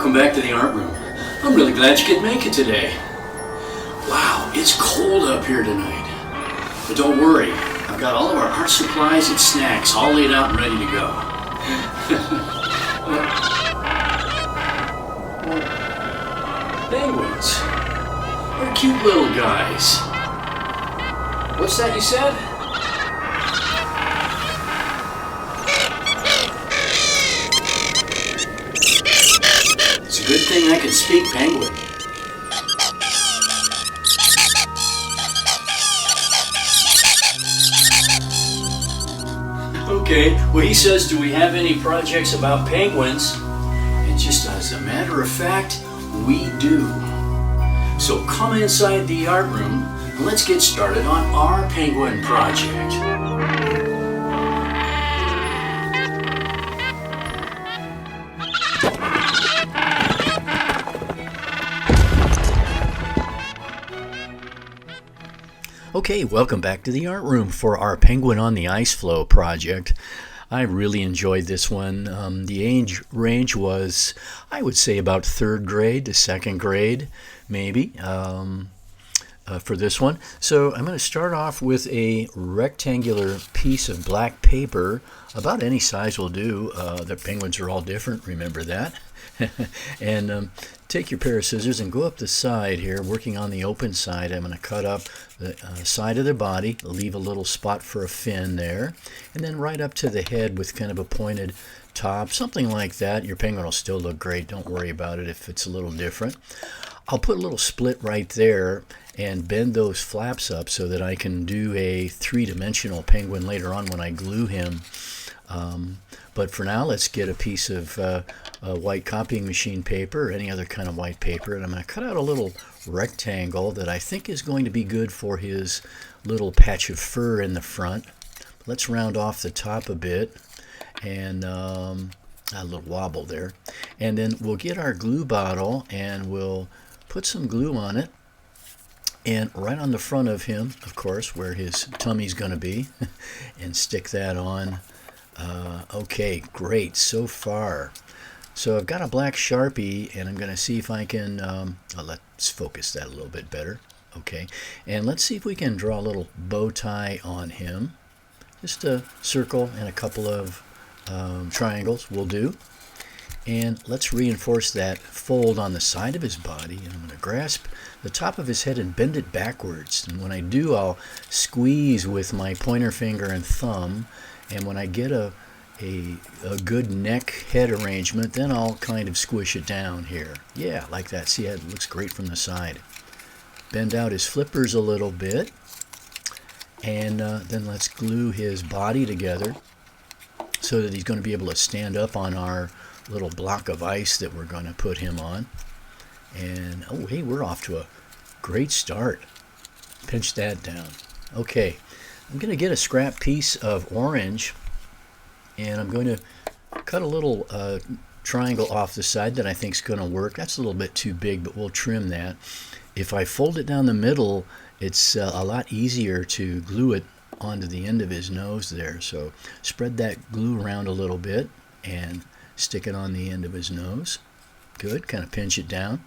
welcome back to the art room. I'm really glad you could make it today. Wow, it's cold up here tonight. But don't worry, I've got all of our art supplies and snacks all laid out and ready to go. Penguins. They're cute little guys. What's that you said? It's a good thing I can speak penguin. Okay, well he says, do we have any projects about penguins? And just as a matter of fact, we do. So come inside the art room and let's get started on our penguin project. Okay, welcome back to the art room for our Penguin on the Ice Floe project. I really enjoyed this one. The age range was, I would say, about 3rd grade to 2nd grade, maybe, for this one. So I'm going to start off with a rectangular piece of black paper. About any size will do. The penguins are all different, remember that. And take your pair of scissors and go up the side here, working on the open side. I'm going to cut up the side of their body, leave a little spot for a fin there, and then right up to the head with kind of a pointed top, something like that. Your penguin will still look great. Don't worry about it if it's a little different. I'll put a little split right there and bend those flaps up so that I can do a 3-dimensional penguin later on when I glue him. But for now, let's get a piece of white copying machine paper or any other kind of white paper, and I'm going to cut out a little rectangle that I think is going to be good for his little patch of fur in the front. Let's round off the top a bit, and a little wobble there. And then we'll get our glue bottle and we'll put some glue on it. And right on the front of him, of course, where his tummy's going to be, and stick that on. Okay, great so far. So I've got a black Sharpie, and I'm going to see if I can, let's focus that a little bit better. Okay, and let's see if we can draw a little bow tie on him. Just a circle and a couple of triangles will do. And let's reinforce that fold on the side of his body. And I'm going to grasp the top of his head and bend it backwards. And when I do, I'll squeeze with my pointer finger and thumb. And when I get a good neck head arrangement, then I'll kind of squish it down here. Yeah, like that. See, it looks great from the side. Bend out his flippers a little bit. And then let's glue his body together so that he's going to be able to stand up on our little block of ice that we're going to put him on. And, oh, hey, we're off to a great start. Pinch that down. Okay, I'm going to get a scrap piece of orange, and I'm going to cut a little triangle off the side that I think is going to work. That's a little bit too big, but we'll trim that. If I fold it down the middle, it's a lot easier to glue it onto the end of his nose there. So spread that glue around a little bit and stick it on the end of his nose. Good, kind of pinch it down.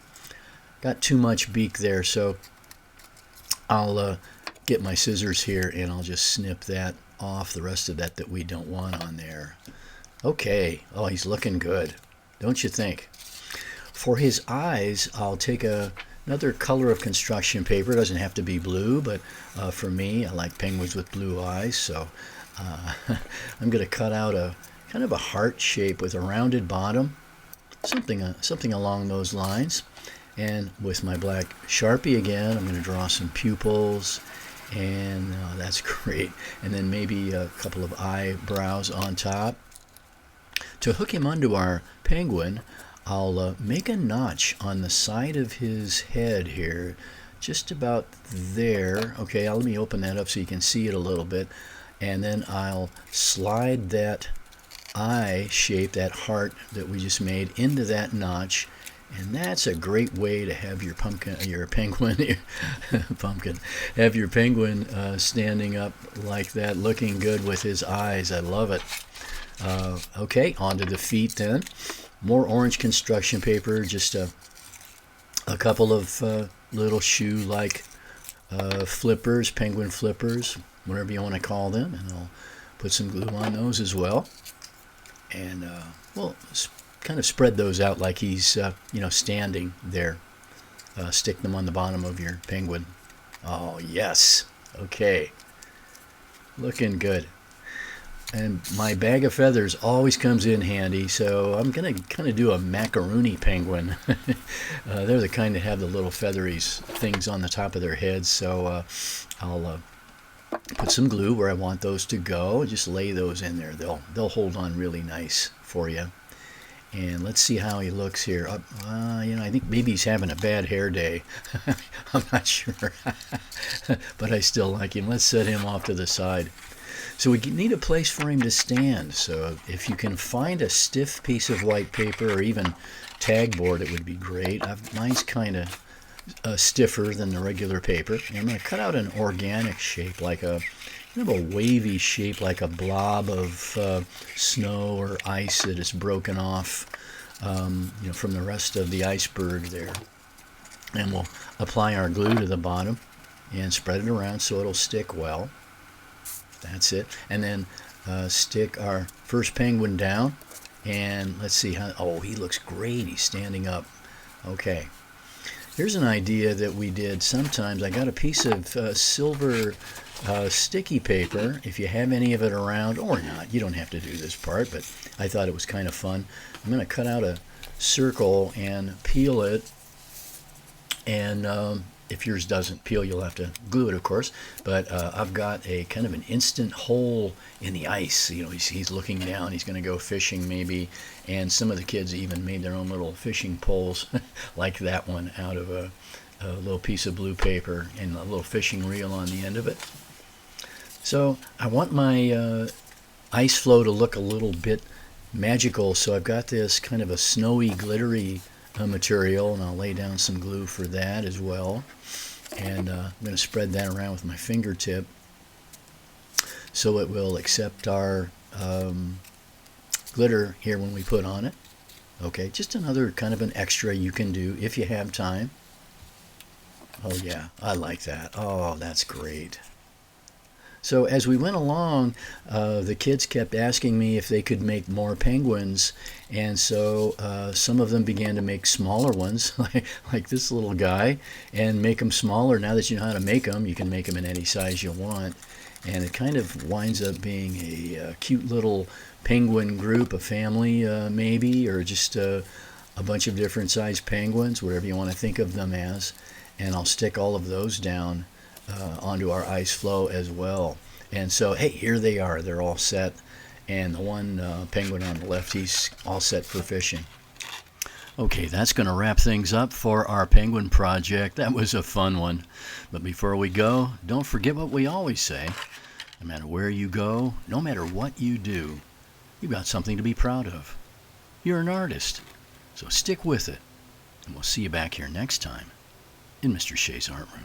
Got too much beak there, so I'll get my scissors here and I'll just snip that off, the rest of that we don't want on there. Okay, oh, he's looking good, don't you think? For his eyes, I'll take another color of construction paper. It doesn't have to be blue, but for me, I like penguins with blue eyes, so I'm going to cut out a kind of a heart shape with a rounded bottom, something along those lines. And with my black Sharpie again, I'm going to draw some pupils, and that's great. And then maybe a couple of eyebrows on top. To hook him onto our penguin, I'll make a notch on the side of his head here, just about there. Okay, let me open that up so you can see it a little bit. And then I'll slide that eye shape, that heart that we just made, into that notch. And that's a great way to have your penguin, have your penguin standing up like that, looking good with his eyes. I love it. Okay, onto the feet then. more orange construction paper, just a couple of little shoe-like flippers, penguin flippers, whatever you want to call them, and I'll put some glue on those as well. And we'll kind of spread those out like he's standing there. Stick them on the bottom of your penguin. Oh yes, okay, looking good. And my bag of feathers always comes in handy, so I'm going to kind of do a macaroni penguin. They're the kind that have the little feathery things on the top of their heads, so I'll put some glue where I want those to go. Just lay those in there. They'll hold on really nice for you. And let's see how he looks here. I think maybe he's having a bad hair day. I'm not sure. But I still like him. Let's set him off to the side. So we need a place for him to stand. So if you can find a stiff piece of white paper or even tag board, it would be great. Mine's kind of stiffer than the regular paper. And I'm going to cut out an organic shape, like a kind of a wavy shape, like a blob of snow or ice that is broken off from the rest of the iceberg there. And we'll apply our glue to the bottom and spread it around so it'll stick well. That's it. And then stick our first penguin down. And let's see how. Oh, he looks great. He's standing up. Okay. Here's an idea that we did sometimes. I got a piece of silver sticky paper. If you have any of it around, or not, you don't have to do this part, but I thought it was kind of fun. I'm going to cut out a circle and peel it. And if yours doesn't peel, you'll have to glue it, of course. But I've got a kind of an instant hole in the ice. He's looking down. He's going to go fishing maybe. And some of the kids even made their own little fishing poles like that one out of a little piece of blue paper and a little fishing reel on the end of it. So I want my ice floe to look a little bit magical. So I've got this kind of a snowy, glittery material, and I'll lay down some glue for that as well. And I'm going to spread that around with my fingertip so it will accept our glitter here when we put on it. Okay, just another kind of an extra you can do if you have time. Oh yeah, I like that. Oh, that's great. So as we went along, the kids kept asking me if they could make more penguins, and so some of them began to make smaller ones, like this little guy, and make them smaller. Now that you know how to make them, you can make them in any size you want, and it kind of winds up being a cute little penguin group, a family maybe, or just a bunch of different sized penguins, whatever you want to think of them as. And I'll stick all of those down onto our ice floe as well. And so, hey, here they are. They're all set. And the one penguin on the left, he's all set for fishing. Okay, that's going to wrap things up for our penguin project. That was a fun one. But before we go, don't forget what we always say. No matter where you go, no matter what you do, you've got something to be proud of. You're an artist. So stick with it. And we'll see you back here next time in Mr. Shay's Art Room.